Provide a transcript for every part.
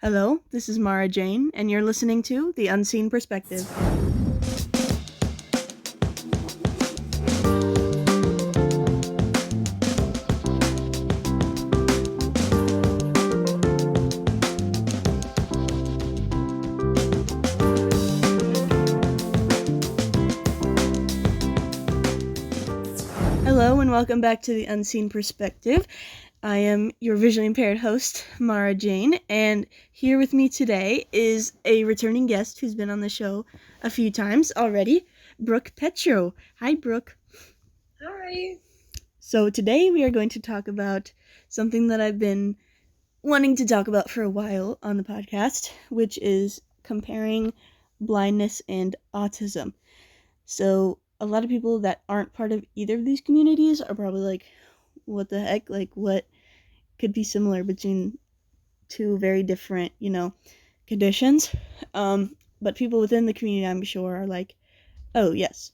Hello, this is Mara Jane, and you're listening to The Unseen Perspective. Hello, and welcome back to The Unseen Perspective. I am your visually impaired host, Mara Jane, and here with me today is a returning guest who's been on the show a few times already, Brooke Petro. Hi, Brooke. Hi. So today we are going to talk about something that I've been wanting to talk about for a while on the podcast, which is comparing blindness and autism. So a lot of people that aren't part of either of these communities are probably like, what the heck? Like, what could be similar between two very different, conditions? But people within the community, I'm sure, are like, oh, yes.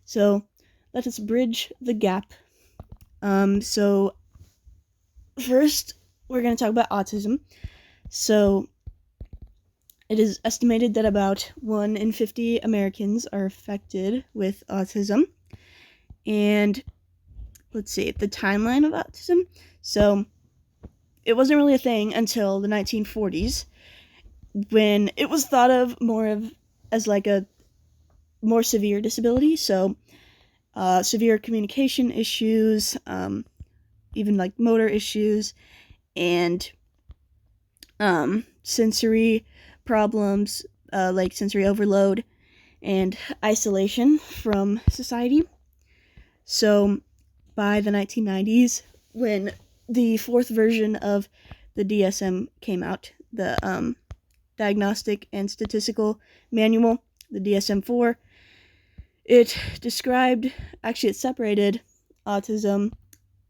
So let us bridge the gap. So first, we're going to talk about autism. So it is estimated that about 1 in 50 Americans are affected with autism. And let's see, the timeline of autism. So it wasn't really a thing until the 1940s, when it was thought of as like a more severe disability. So severe communication issues, even like motor issues, and sensory problems, like sensory overload and isolation from society. So by the 1990s, when the fourth version of the DSM came out, the Diagnostic and Statistical Manual, the DSM-4, it separated autism,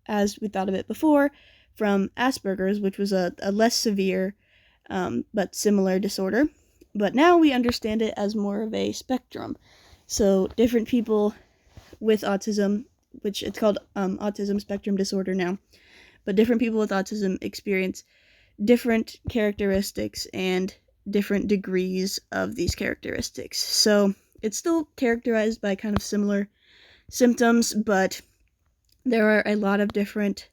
as we thought of it before, from Asperger's, which was a less severe but similar disorder. But now we understand it as more of a spectrum. So different people with autism, which it's called autism spectrum disorder now, but different people with autism experience different characteristics and different degrees of these characteristics. So it's still characterized by kind of similar symptoms, but there are a lot of different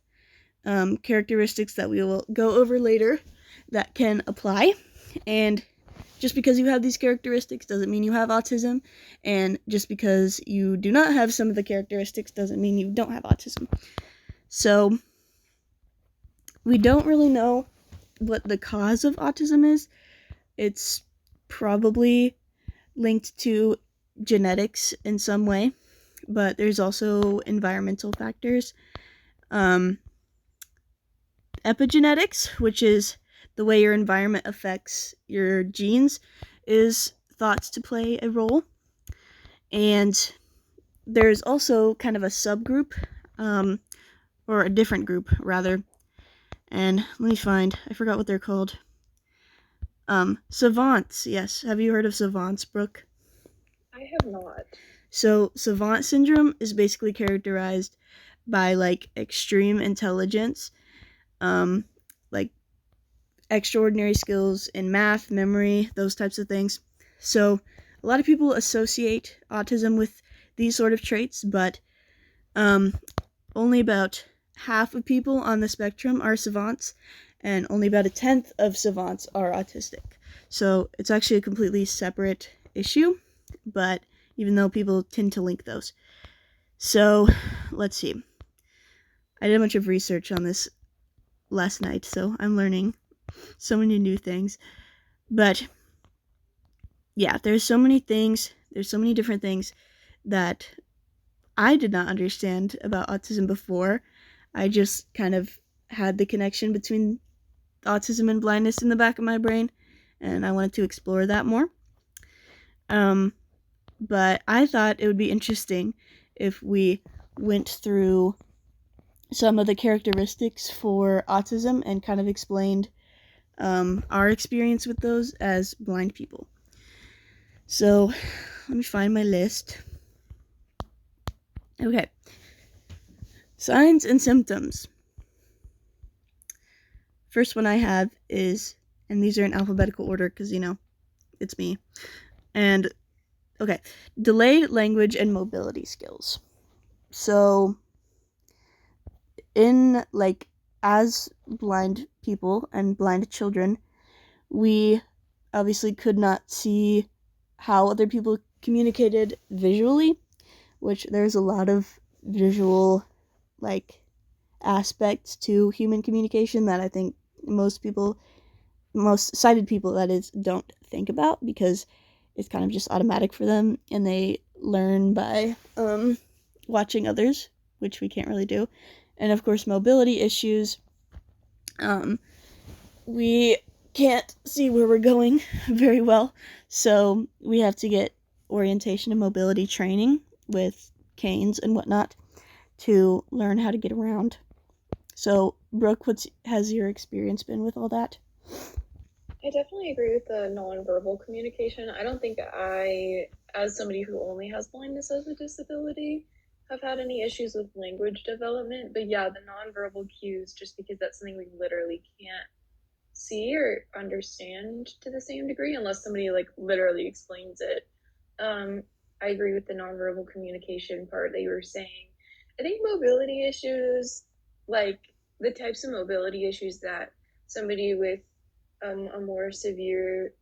characteristics that we will go over later that can apply. And just because you have these characteristics doesn't mean you have autism, and just because you do not have some of the characteristics doesn't mean you don't have autism. So we don't really know what the cause of autism is. It's probably linked to genetics in some way, but there's also environmental factors. Epigenetics, which is the way your environment affects your genes, is thought to play a role. And there's also kind of a subgroup, or a different group, rather. And let me find, I forgot what they're called. Savants, yes. Have you heard of savants, Brooke? I have not. So, savant syndrome is basically characterized by, like, extreme intelligence, like, extraordinary skills in math, memory, those types of things. So, a lot of people associate autism with these sort of traits, but only about half of people on the spectrum are savants, and only about 1/10 of savants are autistic. So it's actually a completely separate issue, but even though people tend to link those. So let's see. I did a bunch of research on this last night, so I'm learning so many new things. But yeah, there's so many different things that I did not understand about autism before. I just kind of had the connection between autism and blindness in the back of my brain, and I wanted to explore that more. But I thought it would be interesting if we went through some of the characteristics for autism and kind of explained our experience with those as blind people. So let me find my list. Okay. Signs and symptoms. First one I have is and these are in alphabetical order because, it's me. And, okay, delayed language and mobility skills. So, as blind people and blind children, we obviously could not see how other people communicated visually, which there's a lot of visual, aspects to human communication that I think most sighted people, that is, don't think about because it's kind of just automatic for them and they learn by watching others, which we can't really do. And of course, mobility issues. We can't see where we're going very well, so we have to get orientation and mobility training with canes and whatnot to learn how to get around. So, Brooke, has your experience been with all that? I definitely agree with the nonverbal communication. I don't think I, as somebody who only has blindness as a disability, have had any issues with language development. But yeah, the nonverbal cues, just because that's something we literally can't see or understand to the same degree unless somebody like literally explains it. I agree with the nonverbal communication part that you were saying. I think mobility issues, like the types of mobility issues that somebody with a more severe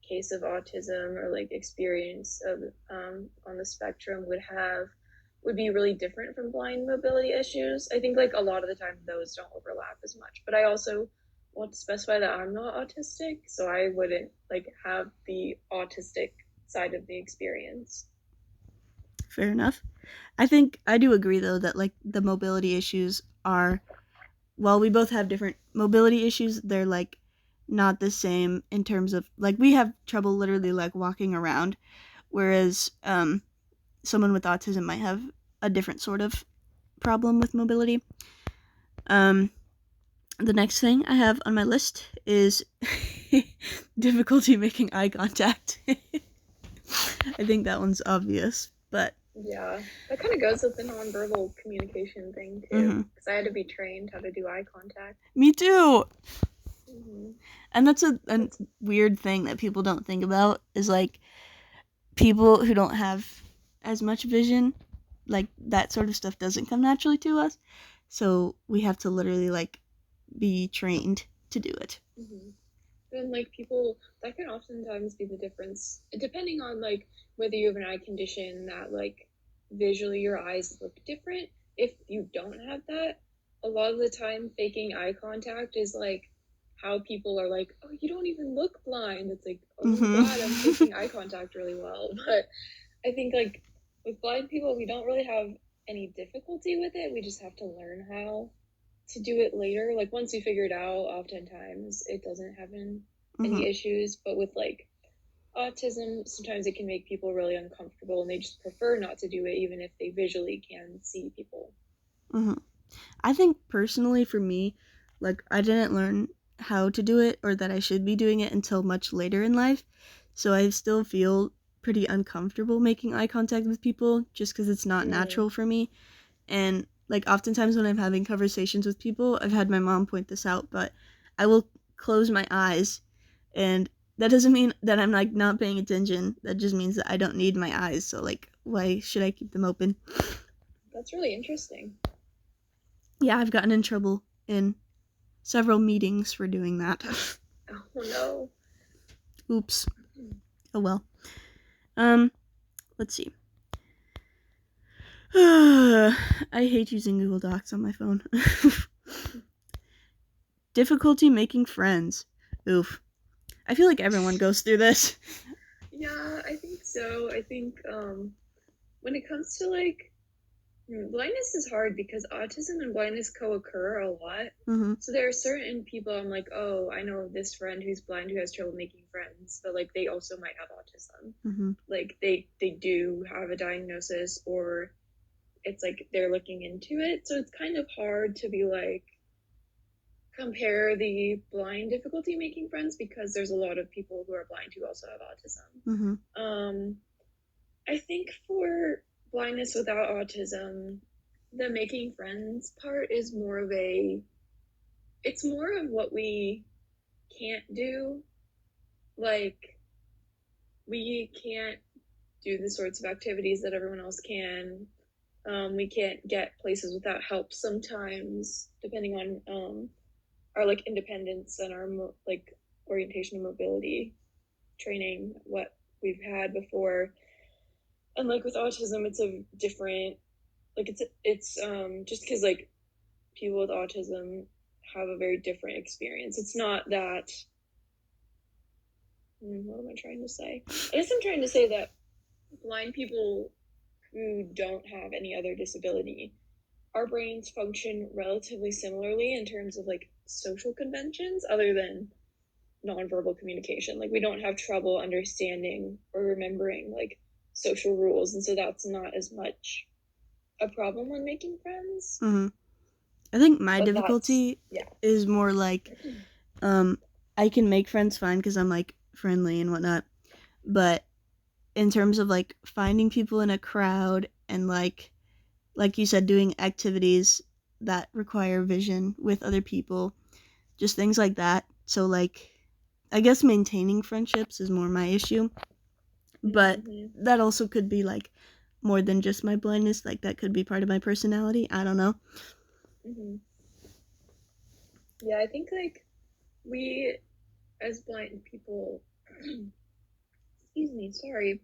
case of autism or like experience of on the spectrum would be really different from blind mobility issues. I think like a lot of the time those don't overlap as much, but I also want to specify that I'm not autistic, so I wouldn't like have the autistic side of the experience. Fair enough. I think I do agree though that the mobility issues are, while we both have different mobility issues, they're not the same in terms of we have trouble literally walking around, whereas someone with autism might have a different sort of problem with mobility. The next thing I have on my list is difficulty making eye contact. I think that one's obvious, but Yeah, that kind of goes with the nonverbal communication thing too, because I had to be trained how to do eye contact. Me too. Mm-hmm. And that's a weird thing that people don't think about is people who don't have as much vision, that sort of stuff doesn't come naturally to us. So we have to literally be trained to do it. Mm-hmm. And like people, that can oftentimes be the difference, depending on like whether you have an eye condition that like visually your eyes look different. If you don't have that, a lot of the time faking eye contact is like how people are like, oh, you don't even look blind. It's like, oh my God, I'm faking eye contact really well. But I think like with blind people, we don't really have any difficulty with it. We just have to learn how to do it later. Like once you figure it out, oftentimes it doesn't have any issues. But with like autism, sometimes it can make people really uncomfortable and they just prefer not to do it even if they visually can see people. I think personally for me, I didn't learn how to do it or that I should be doing it until much later in life. So I still feel pretty uncomfortable making eye contact with people just because it's not natural for me. And oftentimes when I'm having conversations with people, I've had my mom point this out, but I will close my eyes, and that doesn't mean that I'm not paying attention. That just means that I don't need my eyes. So why should I keep them open? That's really interesting. Yeah, I've gotten in trouble in several meetings for doing that. Oh no. Oops. Oh well. Let's see. I hate using Google Docs on my phone. Difficulty making friends. Oof. I feel like everyone goes through this. Yeah, I think so. I think when it comes to like blindness is hard because autism and blindness co-occur a lot. So there are certain people I'm like, oh, I know this friend who's blind who has trouble making friends, but like they also might have autism. Like they do have a diagnosis, or it's like they're looking into it. So it's kind of hard to be like compare the blind difficulty making friends because there's a lot of people who are blind who also have autism. I think for blindness without autism, the making friends part is more of what we can't do. Like, we can't do the sorts of activities that everyone else can. We can't get places without help sometimes, depending on our like independence and our like orientation and mobility training, what we've had before. And like with autism, it's a different, like it's just because like people with autism have a very different experience. It's not that, what am I trying to say? I guess I'm trying to say that blind people who don't have any other disability, our brains function relatively similarly in terms of like social conventions, other than nonverbal communication. Like, we don't have trouble understanding or remembering like social rules, and so that's not as much a problem when making friends. Mm-hmm. I think my But difficulty is more like, I can make friends fine because I'm like friendly and whatnot, but in terms of like finding people in a crowd and like you said, doing activities that require vision with other people, just things like that. So like, I guess maintaining friendships is more my issue, but that also could be like more than just my blindness. Like, that could be part of my personality. I don't know. Yeah, I think like we as blind people, excuse me, sorry,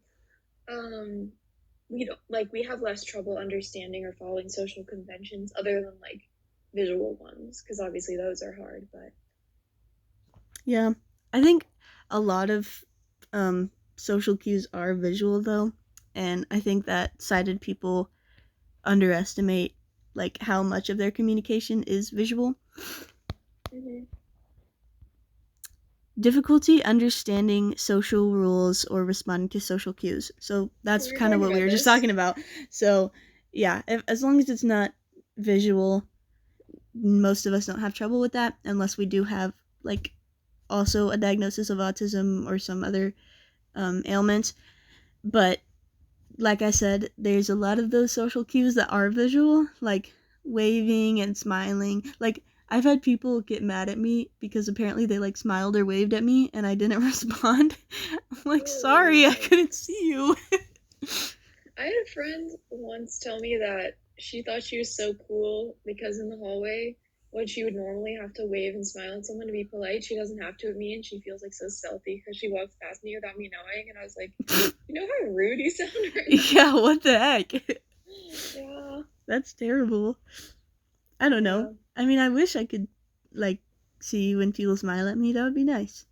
we don't like, we have less trouble understanding or following social conventions other than like visual ones, because obviously those are hard. But yeah, I think a lot of social cues are visual though, and I think that sighted people underestimate like how much of their communication is visual. Difficulty understanding social rules or responding to social cues. So that's kind of what we were just talking about. So yeah, as long as it's not visual, most of us don't have trouble with that, unless we do have like also a diagnosis of autism or some other ailment. But like I said, there's a lot of those social cues that are visual, like waving and smiling. Like, I've had people get mad at me because apparently they like smiled or waved at me and I didn't respond. I'm like, sorry, I couldn't see you. I had a friend once tell me that she thought she was so cool because in the hallway, when she would normally have to wave and smile at someone to be polite, she doesn't have to at me, and she feels like so stealthy because she walks past me without me knowing. And I was like, you know how rude you sound right now? Yeah, what the heck? Yeah. That's terrible. I don't know. I mean, I wish I could like see when people smile at me. That would be nice.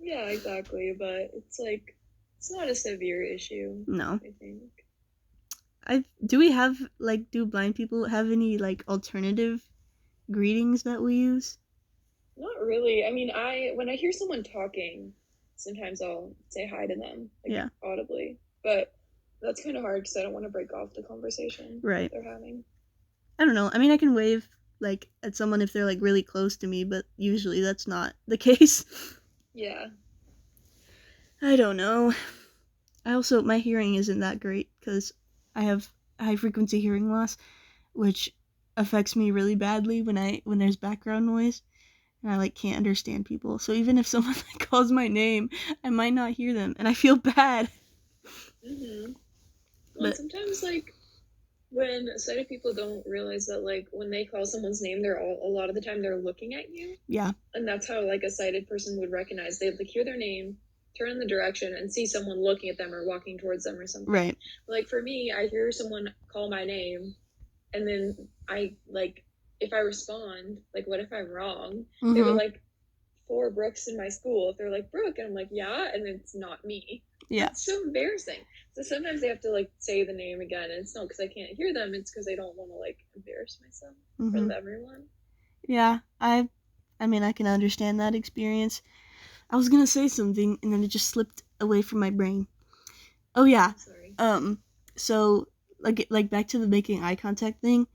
Yeah, exactly. But it's like, it's not a severe issue. No. I think. Do we have like, do blind people have any like alternative greetings that we use? Not really. I mean, when I hear someone talking, sometimes I'll say hi to them, like audibly. But that's kind of hard because I don't want to break off the conversation right. they're having. I don't know. I mean, I can wave like at someone if they're like really close to me, but usually that's not the case. Yeah. I don't know. My hearing isn't that great because I have high frequency hearing loss, which affects me really badly when there's background noise, and I like can't understand people. So even if someone like calls my name, I might not hear them, and I feel bad. Well, sometimes like when sighted people don't realize that like when they call someone's name, a lot of the time they're looking at you. Yeah. And that's how like a sighted person would recognize. They'd like hear their name, turn in the direction, and see someone looking at them or walking towards them or something. Right. Like for me, I hear someone call my name, and then I like, if I respond, like what if I'm wrong? There were like 4 Brooks in my school. If they're like Brooke, and I'm like, yeah, and it's not me. Yeah. It's so embarrassing. So sometimes they have to like say the name again, and it's not because I can't hear them, it's because I don't want to like embarrass myself in front of everyone. Yeah, I mean, I can understand that experience. I was gonna say something and then it just slipped away from my brain. Oh yeah. Sorry. So like back to the making eye contact thing.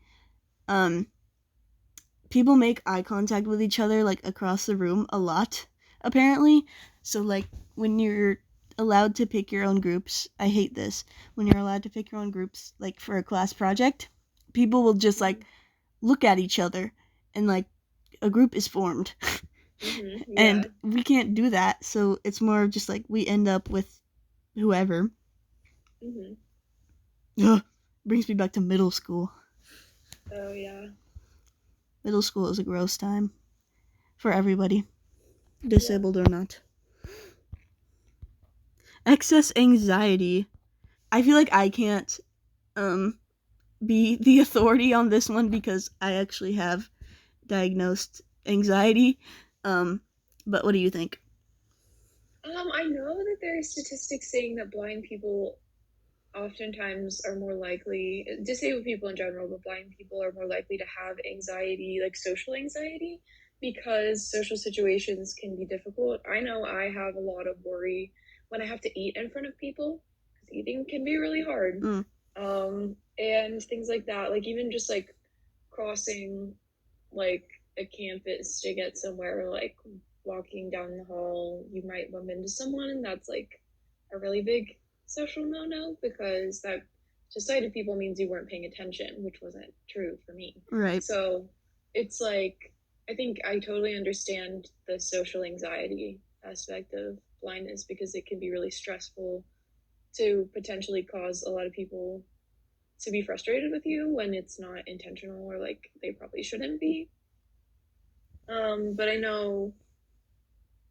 People make eye contact with each other like across the room a lot, apparently. So like when you're allowed to pick your own groups, I hate this. When you're allowed to pick your own groups, like for a class project, people will just like look at each other and like a group is formed. Yeah. And we can't do that, so it's more of just like we end up with whoever. Hmm. Ugh, brings me back to middle school. Oh yeah. Middle school is a gross time for everybody, Yeah. disabled or not. Excess anxiety. I feel like I can't um be the authority on this one because I actually have diagnosed anxiety. Um, but what do you think? I know that there are statistics saying that blind people oftentimes are more likely, disabled people in general, but blind people are more likely to have anxiety, like social anxiety, because social situations can be difficult. I know I have a lot of worry when I have to eat in front of people, because eating can be really hard. Mm, And things like that, like even just like crossing like a campus to get somewhere, like walking down the hall, you might bump into someone, and that's like a really big social no-no because that to sighted people means you weren't paying attention, which wasn't true for me. right. So it's like I think I totally understand the social anxiety aspect of blindness because it can be really stressful to potentially cause a lot of people to be frustrated with you when it's not intentional or like they probably shouldn't be. But I know,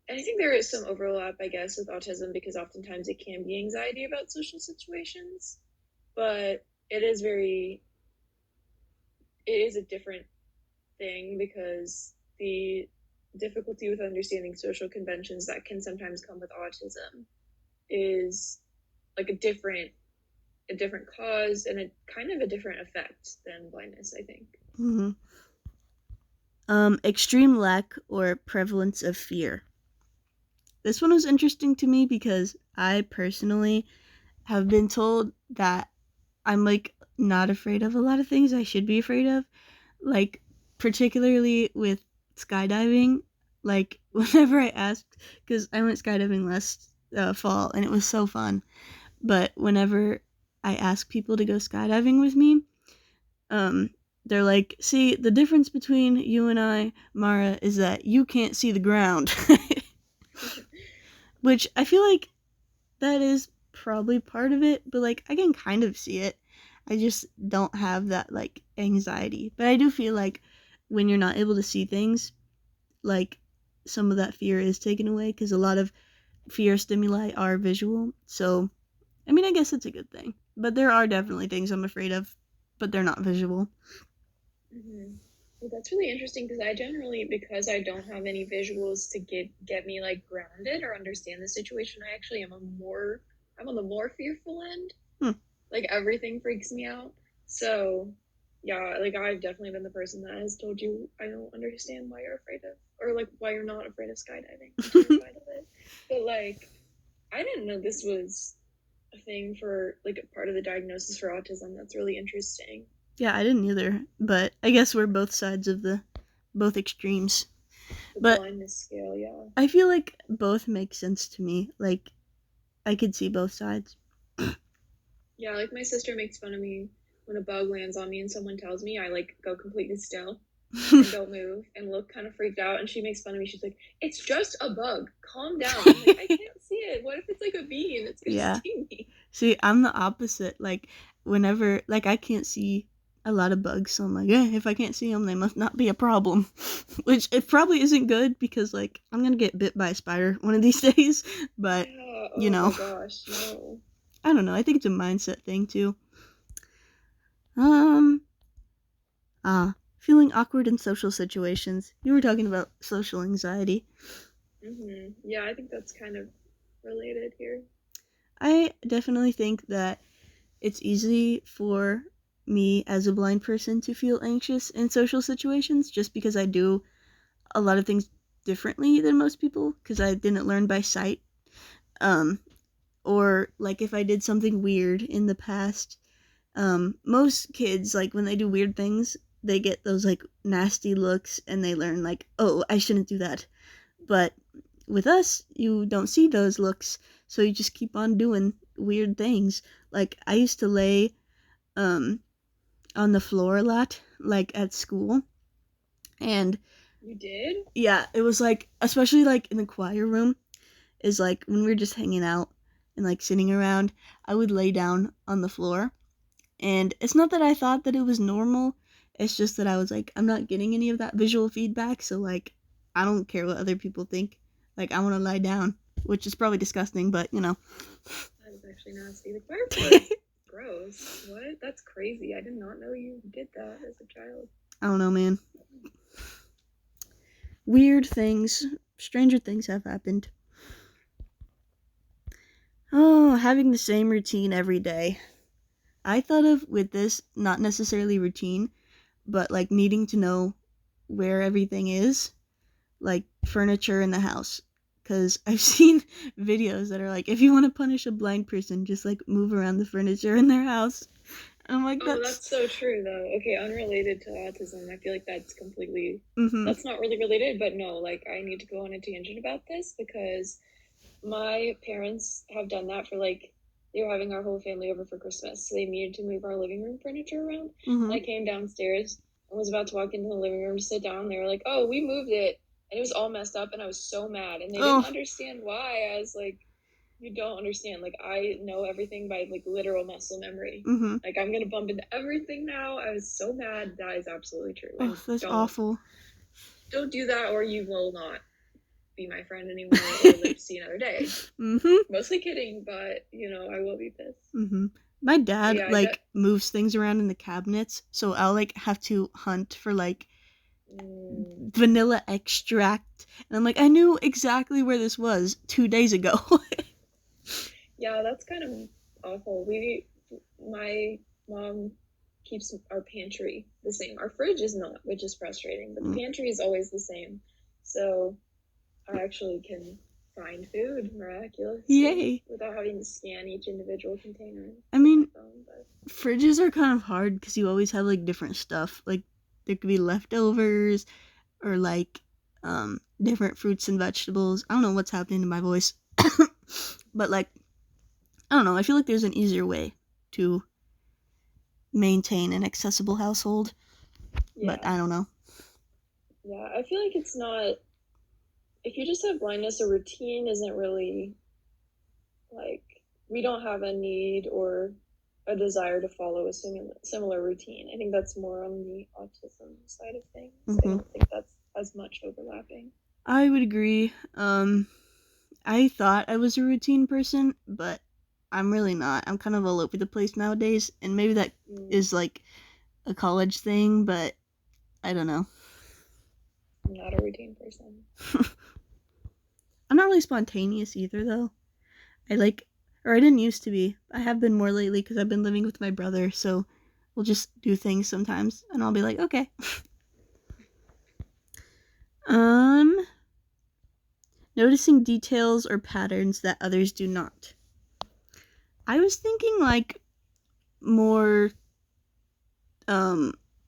and I think there is some overlap, I guess, with autism because oftentimes it can be anxiety about social situations, but it is it is a different thing because the difficulty with understanding social conventions that can sometimes come with autism is like a different cause and a kind of a different effect than blindness, I think. Mm-hmm. Extreme lack or prevalence of fear. This one was interesting to me because I personally have been told that I'm like not afraid of a lot of things I should be afraid of, like particularly with skydiving. Like whenever I asked, because I went skydiving last fall and it was so fun, but whenever I ask people to go skydiving with me, um, they're like, "See, the difference between you and I, Mara, is that you can't see the ground," which I feel like that is probably part of it, but like I can kind of see it. I just don't have that like anxiety. But I do feel like when you're not able to see things, like some of that fear is taken away because a lot of fear stimuli are visual. So, I mean, I guess it's a good thing. But there are definitely things I'm afraid of, but they're not visual. Mm-hmm. Well, that's really interesting because I generally, because I don't have any visuals to get me like grounded or understand the situation, I actually am I'm on the more fearful end. Hmm. Like everything freaks me out. So, yeah, like I've definitely been the person that has told you I don't understand why you're afraid of, or like why you're not afraid of skydiving. I'm terrified of it. But like, I didn't know this was a thing for like a part of the diagnosis for autism. That's really interesting. Yeah, I didn't either. But I guess we're both sides of the both extremes. The But blindness scale, yeah. I feel like both make sense to me. Like I could see both sides. Yeah, like my sister makes fun of me when a bug lands on me and someone tells me I like go completely still and don't move and look kind of freaked out and she makes fun of me. She's like, "It's just a bug. Calm down." I'm like, "I can't see it. What if it's like a bee and it's gonna Yeah. sting me?" See, I'm the opposite. Like, whenever, like, I can't see a lot of bugs, so I'm like, if I can't see them, they must not be a problem. Which it probably isn't good because, like, I'm gonna get bit by a spider one of these days. But, Yeah, you oh my know, gosh, no. I don't know. I think it's a mindset thing too. Um, feeling awkward in social situations. You were talking about social anxiety. Yeah, I think that's kind of related here. I definitely think that it's easy for me as a blind person to feel anxious in social situations just because I do a lot of things differently than most people because I didn't learn by sight. Um, or like if I did something weird in the past, most kids, like when they do weird things, they get those like nasty looks and they learn like, oh, I shouldn't do that. But with us, you don't see those looks, so you just keep on doing weird things. Like I used to lay um on the floor a lot, like at school, and You did? Yeah, it was like, especially like in the choir room, is like when we were just hanging out and like sitting around, I would lay down on the floor. And it's not that I thought that it was normal, it's just that I was like, I'm not getting any of that visual feedback, so like, I don't care what other people think. Like, I want to lie down, which is probably disgusting, but you know. That is actually nasty. The choir floor is gross. What? That's crazy. I did not know you did that as a child. I don't know, man. Weird things, stranger things have happened. Oh, having the same routine every day. I thought of with this, not necessarily routine, but like needing to know where everything is, like furniture in the house. Because I've seen videos that are like, if you want to punish a blind person, just like move around the furniture in their house. And I'm like, Oh, that's so true, though. Okay, unrelated to autism, I feel like that's completely. That's not really related, but no, like, I need to go on a tangent about this because my parents have done that for like they were having our whole family over for Christmas, so they needed to move our living room furniture around. And I came downstairs and was about to walk into the living room to sit down. They were like, "Oh, we moved it," and it was all messed up, and I was so mad, and they didn't understand why. I was like, "You don't understand. Like, I know everything by like literal muscle memory. Like, I'm gonna bump into everything now." I was so mad. That is absolutely true. Oh, that's awful. Don't do that, or you will not be my friend anymore or live to see another day. Mostly kidding, but you know, I will be pissed. My dad moves things around in the cabinets, so I'll like have to hunt for like vanilla extract, and I'm like, I knew exactly where this was 2 days ago. Yeah, that's kind of awful. My mom keeps our pantry the same. Our fridge is not, which is frustrating, but the pantry is always the same. So I actually can find food miraculously. Yay. Without having to scan each individual container. I mean, fridges are kind of hard because you always have like different stuff. Like there could be leftovers or like different fruits and vegetables. I don't know what's happening to my voice. But like, I don't know, I feel like there's an easier way to maintain an accessible household. Yeah. But I don't know. Yeah, I feel like it's not, if you just have blindness, a routine isn't really like, we don't have a need or a desire to follow a similar routine. I think that's more on the autism side of things. I don't think that's as much overlapping. I would agree. I thought I was a routine person, but I'm really not. I'm kind of all over the place nowadays, and maybe that is like a college thing, but I don't know. I'm not a routine person. I'm not really spontaneous either, though. I didn't used to be. I have been more lately because I've been living with my brother, so we'll just do things sometimes, and I'll be like, okay. Noticing details or patterns that others do not. I was thinking like more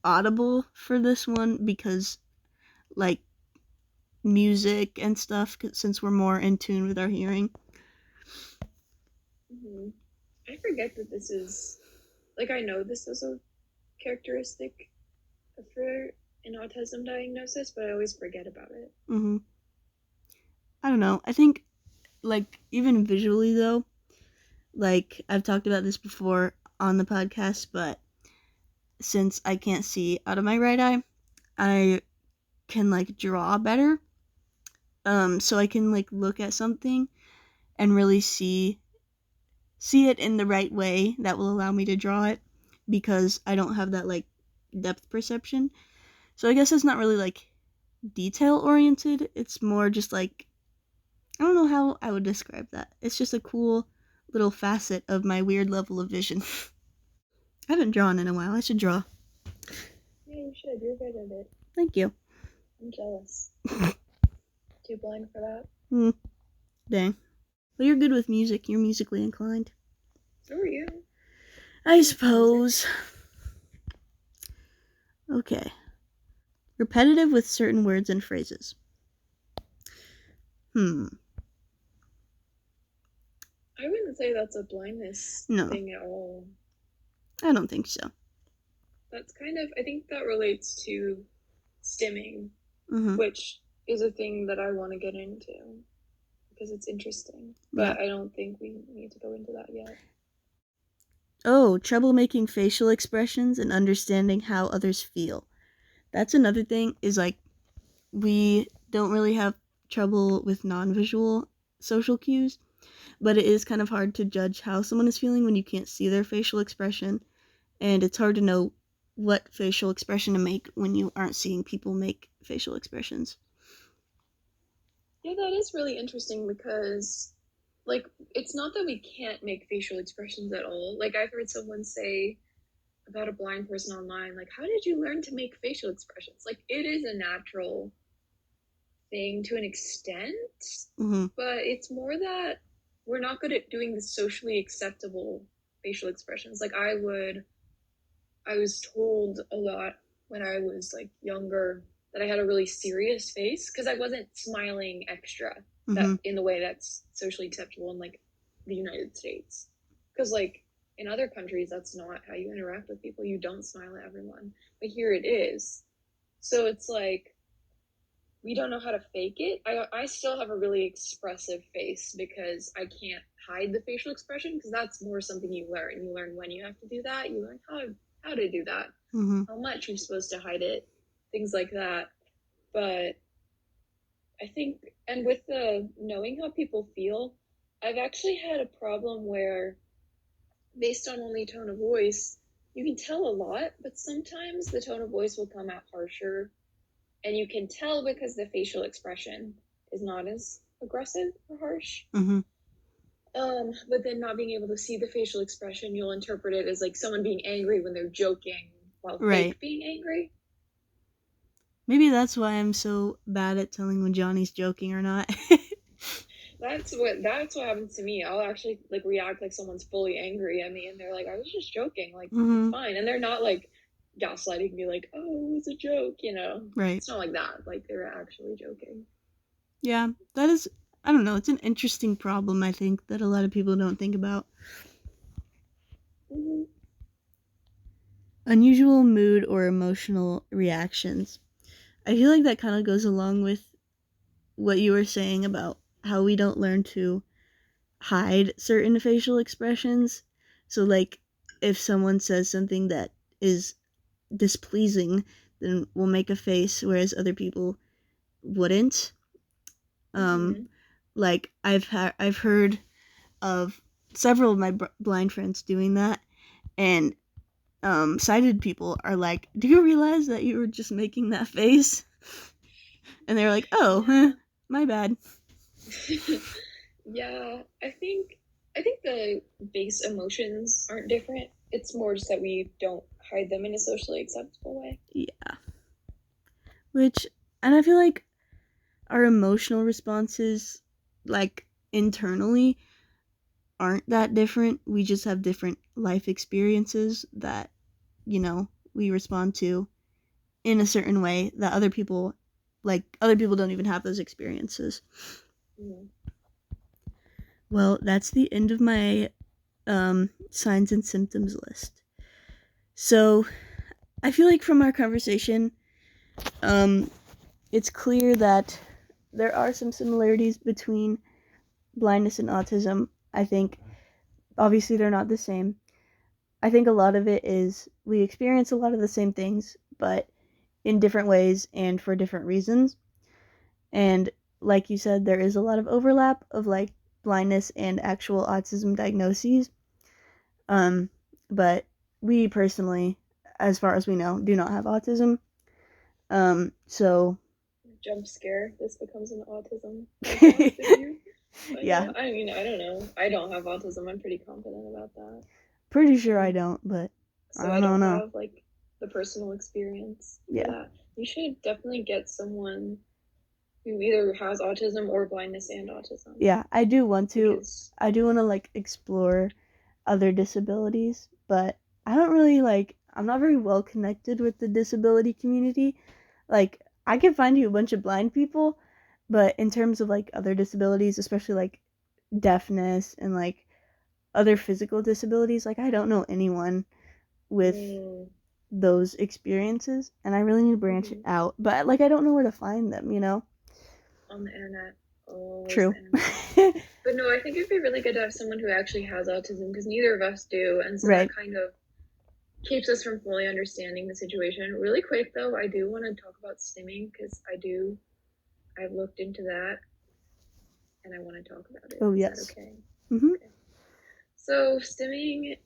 audible for this one because like music and stuff, since we're more in tune with our hearing. I forget that this is like, I know this is a characteristic for an autism diagnosis, but I always forget about it. I don't know. I think like even visually though, like I've talked about this before on the podcast, but since I can't see out of my right eye, I can like draw better. So I can like look at something and really see it in the right way that will allow me to draw it, because I don't have that like depth perception. So I guess it's not really like detail oriented. It's more just like, I don't know how I would describe that. It's just a cool little facet of my weird level of vision. I haven't drawn in a while. I should draw. Yeah, you should. You're good at it. Thank you. I'm jealous. Too blind for that? Dang. Well, you're good with music. You're musically inclined. So are you. I suppose. Okay. Repetitive with certain words and phrases. I wouldn't say that's a blindness thing at all. I don't think so. That's kind of, I think that relates to stimming. which is a thing that I want to get into because it's interesting. But I don't think we need to go into that yet. Oh, trouble making facial expressions and understanding how others feel. That's another thing, is like, we don't really have trouble with non-visual social cues, but it is kind of hard to judge how someone is feeling when you can't see their facial expression, and it's hard to know what facial expression to make when you aren't seeing people make facial expressions. Yeah, that is really interesting because, like, it's not that we can't make facial expressions at all. Like, I've heard someone say about a blind person online, like, how did you learn to make facial expressions? Like, it is a natural thing to an extent, but it's more that we're not good at doing the socially acceptable facial expressions. Like, I was told a lot when I was like younger that I had a really serious face because I wasn't smiling extra that in the way that's socially acceptable in like the United States. Because like in other countries, that's not how you interact with people. You don't smile at everyone, but here it is. So it's like we don't know how to fake it. I still have a really expressive face because I can't hide the facial expression because that's more something you learn. You learn when you have to do that. You learn how to do that. How much you're supposed to hide it, things like that. But I think, and with the knowing how people feel, I've actually had a problem where, based on only tone of voice, you can tell a lot, but sometimes the tone of voice will come out harsher and you can tell because the facial expression is not as aggressive or harsh. But then not being able to see the facial expression, you'll interpret it as like someone being angry when they're joking while fake being angry. Maybe that's why I'm so bad at telling when Johnny's joking or not. That's what happens to me. I'll actually like react like someone's fully angry at me and they're like, I was just joking, like it's fine. And they're not like gaslighting me like, oh, it was a joke, you know. Right. It's not like that. Like they were actually joking. Yeah, that is, I don't know, it's an interesting problem, I think, that a lot of people don't think about. Unusual mood or emotional reactions. I feel like that kind of goes along with what you were saying about how we don't learn to hide certain facial expressions. So, like, if someone says something that is displeasing, then we'll make a face, whereas other people wouldn't. Like, I've heard of several of my blind friends doing that, and sighted people are like, do you realize that you were just making that face? And they're like, oh, my bad. Yeah, I think the base emotions aren't different. It's more just that we don't hide them in a socially acceptable way. Yeah. And I feel like our emotional responses, like, internally, aren't that different. We just have different life experiences that, we respond to in a certain way that other people don't even have those experiences. Well, that's the end of my signs and symptoms list. So I feel like from our conversation, it's clear that there are some similarities between blindness and autism. I think obviously they're not the same. I think a lot of it is we experience a lot of the same things, but in different ways and for different reasons. And like you said, there is a lot of overlap of like blindness and actual autism diagnoses. But we personally, as far as we know, do not have autism. So jump scare, this becomes an autism. Yeah. I mean, I don't know. I don't have autism. I'm pretty confident about that. Pretty sure I don't, but so I don't have like the personal experience. Yeah. You should definitely get someone who either has autism or blindness and autism. Yeah, I do want to. I do want to like explore other disabilities, but I don't really I'm not very well connected with the disability community. Like, I can find you a bunch of blind people, but in terms of like other disabilities, especially like deafness and like other physical disabilities, like I don't know anyone with those experiences, and I really need to branch it out. But like, I don't know where to find them, you know? On the internet. Always True. the internet. But no, I think it'd be really good to have someone who actually has autism, because neither of us do, and so Right. that kind of keeps us from fully understanding the situation. Really quick though, I do want to talk about stimming, because I've looked into that and I want to talk about it. Oh, Is yes. that okay? Mm-hmm. Okay. So stimming,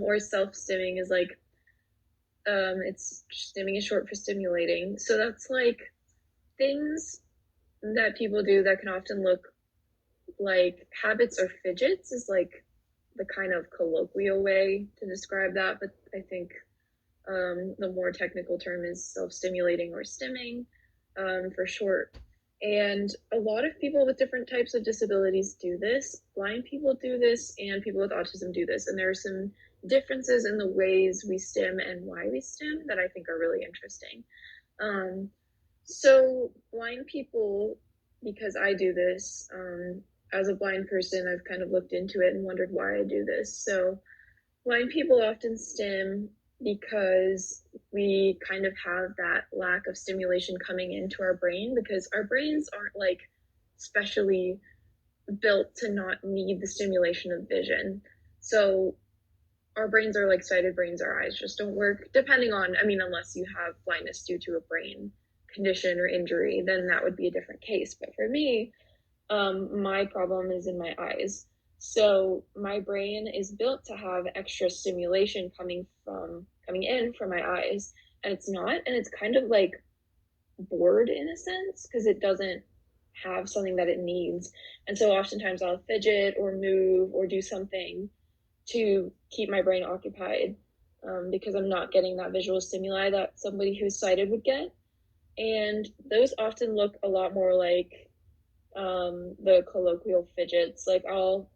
or self-stimming is like, it's stimming is short for stimulating. So that's like things that people do that can often look like habits or fidgets, is like the kind of colloquial way to describe that. But I think the more technical term is self-stimulating, or stimming, for short. And a lot of people with different types of disabilities do this. Blind people do this, and people with autism do this. And there are some differences in the ways we stim and why we stim that I think are really interesting. So blind people, because I do this, as a blind person, I've kind of looked into it and wondered why I do this. So blind people often stim because we kind of have that lack of stimulation coming into our brain, because our brains aren't like specially built to not need the stimulation of vision. So our brains are like sighted brains, our eyes just don't work, depending on, I mean, unless you have blindness due to a brain condition or injury, then that would be a different case. But for me, my problem is in my eyes. So my brain is built to have extra stimulation coming in from my eyes, and it's not, and it's kind of like bored in a sense, because it doesn't have something that it needs. And so oftentimes I'll fidget or move or do something to keep my brain occupied, because I'm not getting that visual stimuli that somebody who's sighted would get. And those often look a lot more like the colloquial fidgets. Like I'll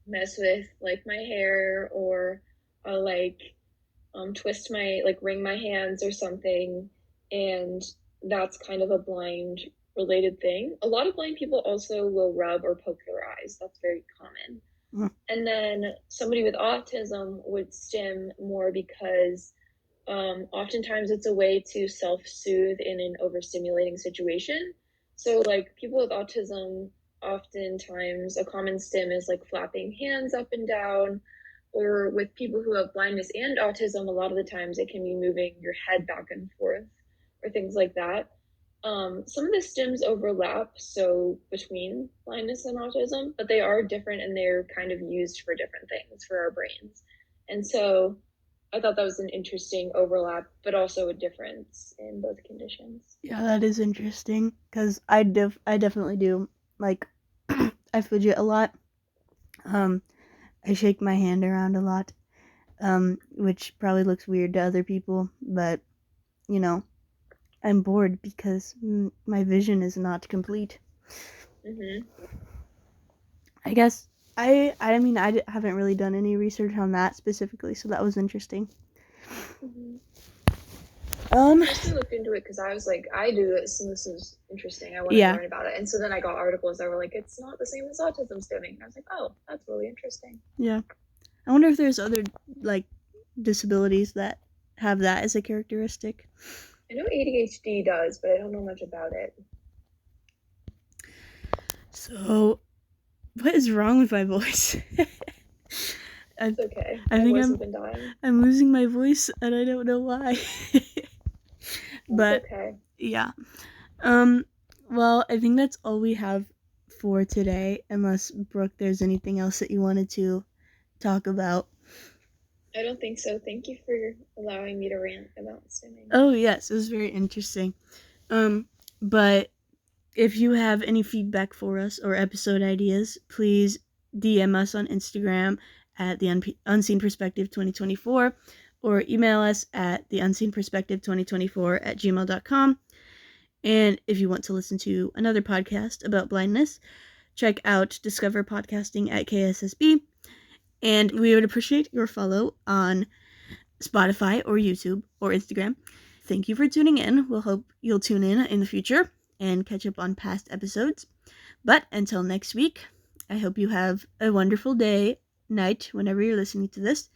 mess with like my hair, or I'll like twist my, like wring my hands or something. And that's kind of a blind related thing. A lot of blind people also will rub or poke their eyes. That's very common. And then somebody with autism would stim more because oftentimes it's a way to self-soothe in an overstimulating situation. So like people with autism, oftentimes a common stim is like flapping hands up and down, or with people who have blindness and autism, a lot of the times it can be moving your head back and forth or things like that. Some of the stims overlap, so between blindness and autism, but they are different, and they're kind of used for different things for our brains. And so I thought that was an interesting overlap, but also a difference in both conditions. Yeah, that is interesting, because I definitely do. Like, I fidget a lot. I shake my hand around a lot, which probably looks weird to other people, but, you know, I'm bored because my vision is not complete. I guess I mean, I haven't really done any research on that specifically, so that was interesting. I mostly looked into it because I was like, I do this, and this is interesting. I want to learn about it. And so then I got articles that were like, it's not the same as autism stimming. And I was like, oh, that's really interesting. Yeah. I wonder if there's other, like, disabilities that have that as a characteristic. I know ADHD does, but I don't know much about it. So, what is wrong with my voice? It's okay. I think I'm losing my voice, and I don't know why. But okay. Yeah. Well, I think that's all we have for today, unless, Brooke, there's anything else that you wanted to talk about. I don't think so. Thank you for allowing me to rant about stimming. Oh, yes, it was very interesting. But if you have any feedback for us or episode ideas, please DM us on Instagram at the Unseen Perspective 2024, or email us at the Unseen Perspective 2024 at gmail.com. And if you want to listen to another podcast about blindness, check out Discover Podcasting at KSSB. And we would appreciate your follow on Spotify or YouTube or Instagram. Thank you for tuning in. We'll hope you'll tune in the future and catch up on past episodes. But until next week, I hope you have a wonderful day, night, whenever you're listening to this.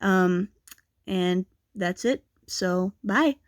And that's it. So, bye.